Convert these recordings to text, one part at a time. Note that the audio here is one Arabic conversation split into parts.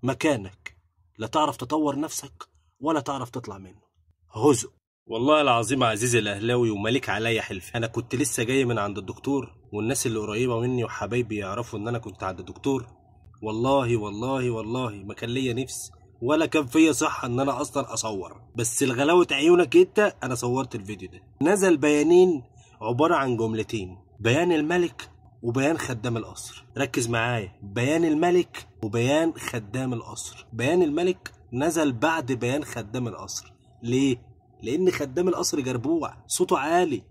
مكانك، لا تعرف تطور نفسك ولا تعرف تطلع منه. هزق. والله العظيم عزيزي الاهلاوي ومالك عليا حلف، انا كنت لسه جاي من عند الدكتور، والناس اللي قريبه مني وحبايبي يعرفوا ان انا كنت عند الدكتور. والله والله والله ما كان ليا نفس ولا كان فيا صحه ان انا اصلا اصور، بس لغلاوه عيونك انت انا صورت الفيديو ده. نزل بيانين عباره عن جملتين: بيان الملك وبيان خدام القصر. ركز معايا، بيان الملك وبيان خدام القصر. بيان الملك نزل بعد بيان خدام القصر. ليه؟ لان خدام القصر جربوع، صوته عالي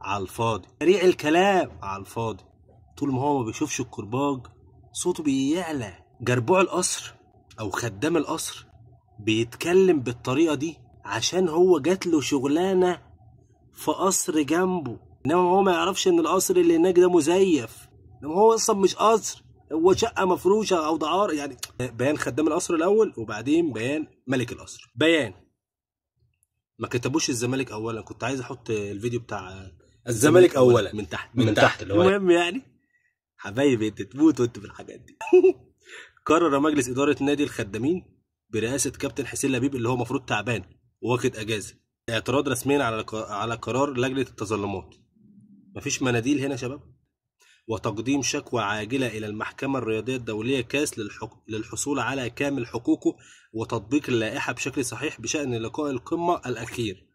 على الفاضي، سريع الكلام على الفاضي، طول ما هو ما بيشوفش الكرباج صوته بيعلى. جربوع القصر او خدام القصر بيتكلم بالطريقه دي عشان هو جات له شغلانه في قصر جنبه، انما هو ما يعرفش ان القصر اللي هناك ده مزيف، انما هو اصلا مش قصر، هو شقه مفروشه او دعاره يعني. بيان خدام القصر الاول وبعدين بيان ملك القصر. بيان: ما كتبوش الزمالك اولا، كنت عايز احط الفيديو بتاع الزمالك اولا من تحت من تحت اللي هو المهم يعني حبايبي انت تموت وانت في الحاجات دي. قرر مجلس اداره نادي الخدامين برئاسه كابتن حسين لبيب اللي هو المفروض تعبان واخد اجازه اعتراض رسميا على قرار لجنه التظلمات. مفيش مناديل هنا يا شباب. وتقديم شكوى عاجله الى المحكمه الرياضيه الدوليه كاس للحصول على كامل حقوقه وتطبيق اللائحه بشكل صحيح بشان لقاء القمه الاخير.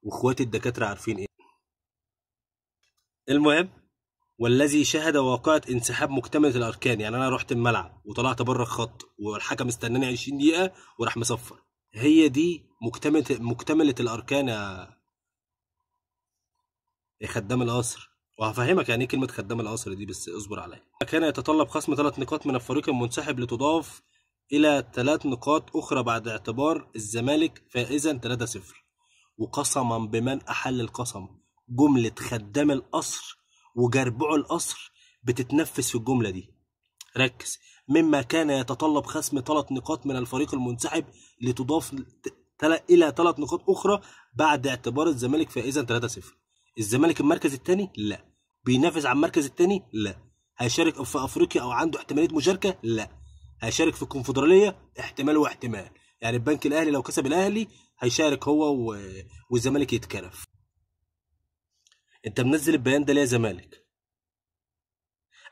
واخواتي الدكاتره عارفين ايه. المهم، والذي شهد واقعة انسحاب مكتملة الأركان. يعني أنا رحت الملعب وطلعت بره الخط والحكم استناني 20 دقيقة وراح مصفر. هي دي مكتملة الأركان يا خدام القصر. وهفهمك يعني ايه كلمة خدام القصر دي، بس اصبر عليا. كان يتطلب خصم 3 نقاط من الفريق المنسحب لتضاف إلى 3 نقاط أخرى بعد اعتبار الزمالك فائزا 3-0. وقسما بمن أحل القسم، جملة خدام القصر وجربوع القصر بتتنفس في الجملة دي. ركز: مما كان يتطلب خصم 3 نقاط من الفريق المنسحب لتضاف إلى 3 نقاط أخرى بعد اعتبار الزمالك فائزا 3-0. الزمالك المركز الثاني؟ لا. بينافس على المركز الثاني؟ لا. هيشارك في أفريقيا أو عنده احتمالية مشاركة؟ لا. هيشارك في الكونفدرالية؟ احتمال واحتمال. يعني البنك الأهلي لو كسب الأهلي هيشارك هو والزمالك يتكرف. انت منزل البيان ده ليه يا زمالك؟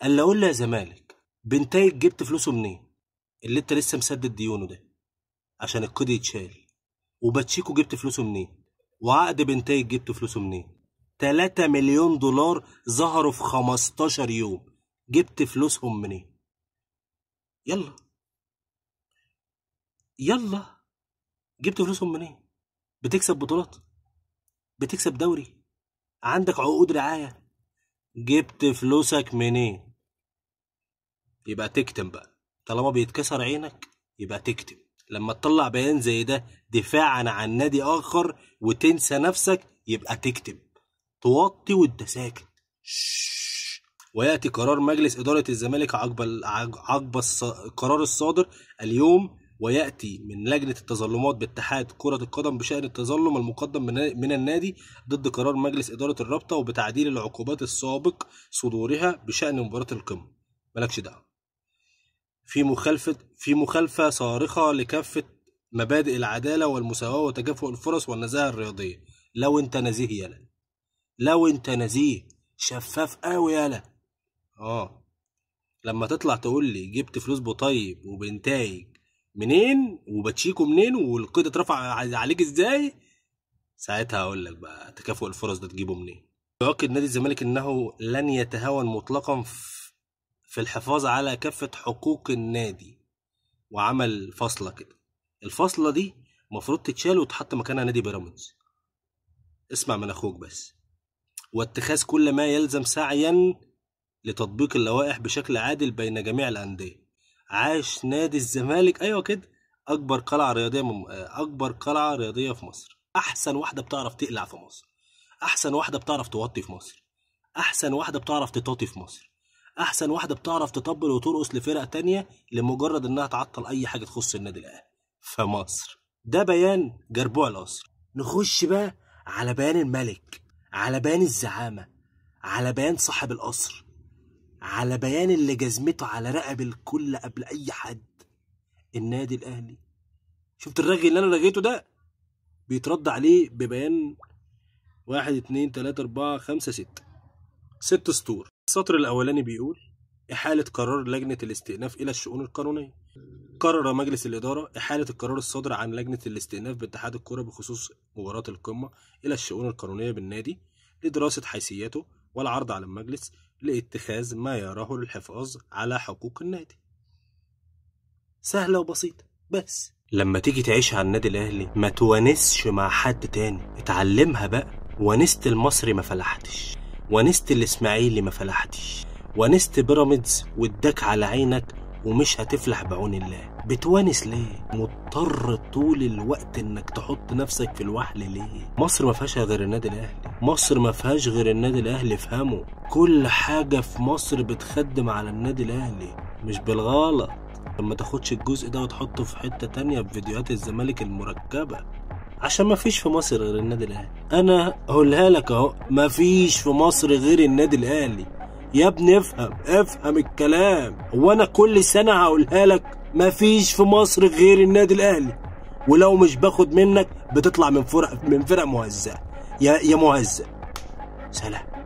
قال لي اقول لي يا زمالك، بنتايج جبت فلوسه منين؟ اللي انت لسه مسدد ديونه ده عشان القيد يتشال. وباتشيكو جبت فلوسه منين؟ وعقد بنتايج جبت فلوسه منين؟ 3 مليون دولار ظهروا في 15 يوم، جبت فلوسهم منين؟ يلا يلا، جبت فلوسهم منين؟ بتكسب بطولات، بتكسب دوري، عندك عقود رعاية، جبت فلوسك منين؟ يبقى تكتم بقى، طالما بيتكسر عينك يبقى تكتم. لما تطلع بيان زي ده دفاعا عن نادي اخر وتنسى نفسك يبقى تكتم، توطي وانت ساكت. وياتي قرار مجلس اداره الزمالك عقب القرار الصادر اليوم، وياتي من لجنه التظلمات باتحاد كره القدم بشان التظلم المقدم من النادي ضد قرار مجلس اداره الرابطه وبتعديل العقوبات السابق صدورها بشان مباراه القمه. مالكش دعوه. في مخالفة صارخة لكافة مبادئ العدالة والمساواة وتكافؤ الفرص والنزاهة الرياضية. لو انت نزيه يالا، لو انت نزيه شفاف قوي يالا. لما تطلع تقول لي جبت فلوس بطيب وبنتايج منين وباتشيكو منين والقيد اترفع عليك ازاي، ساعتها هقول لك بقى تكافؤ الفرص ده تجيبه منين. يؤكد نادي الزمالك انه لن يتهاون مطلقا في الحفاظ على كافة حقوق النادي، وعمل فاصلة كده. الفاصلة دي المفروض تتشال وتحط مكانها نادي بيراميدز. اسمع من اخوك بس. واتخاذ كل ما يلزم سعيا لتطبيق اللوائح بشكل عادل بين جميع الأندية. عاش نادي الزمالك، ايوه كده، اكبر قلعة رياضية في مصر، احسن واحدة بتعرف تقلع في مصر، احسن واحدة بتعرف توطي في مصر، احسن واحدة بتعرف تطاطي في مصر، احسن واحده بتعرف تطبل وترقص لفرق تانية لمجرد انها تعطل اي حاجه تخص النادي الاهلي في مصر. ده بيان جربوع القصر. نخش بقى على بيان الملك، على بيان الزعامه، على بيان صاحب القصر، على بيان اللي جزمته على رقب الكل قبل اي حد. النادي الاهلي، شفت الرغي اللي انا رغيته ده، بيترد عليه ببيان 1 2 3 4 5 6 سطور. السطر الاولاني بيقول: احالة قرار لجنة الاستئناف الى الشؤون القانونية. قرر مجلس الإدارة إحالة القرار الصادر عن لجنة الاستئناف باتحاد الكرة بخصوص مباراة القمة إلى الشؤون القانونية بالنادي لدراسة حيثياته والعرض على المجلس لاتخاذ ما يراه للحفاظ على حقوق النادي. سهلة وبسيطة. بس لما تيجي تعيش على النادي الأهلي ما توانسش مع حد تاني، اتعلمها بقى. ونست المصري ما فلحتش، ونست الإسماعيلي ما فلحتش، ونست بيراميدز واداك على عينك ومش هتفلح بعون الله. بتوانس ليه؟ مضطر طول الوقت انك تحط نفسك في الوحل ليه؟ مصر ما فيهاش غير النادي الاهلي، مصر ما فيهاش غير النادي الاهلي. افهموا، كل حاجة في مصر بتخدم على النادي الاهلي، مش بالغلط. لما تاخدش الجزء ده وتحطه في حتة تانية بفيديوهات الزمالك المركبة، عشان ما فيش في مصر غير النادي الاهلي. انا هقولها لك اهو، ما فيش في مصر غير النادي الاهلي. يا ابني افهم الكلام. هو انا كل سنة هقولها لك مفيش في مصر غير النادي الاهلي، ولو مش باخد منك بتطلع من فرق مهزأة. يا مهزأ. سلام.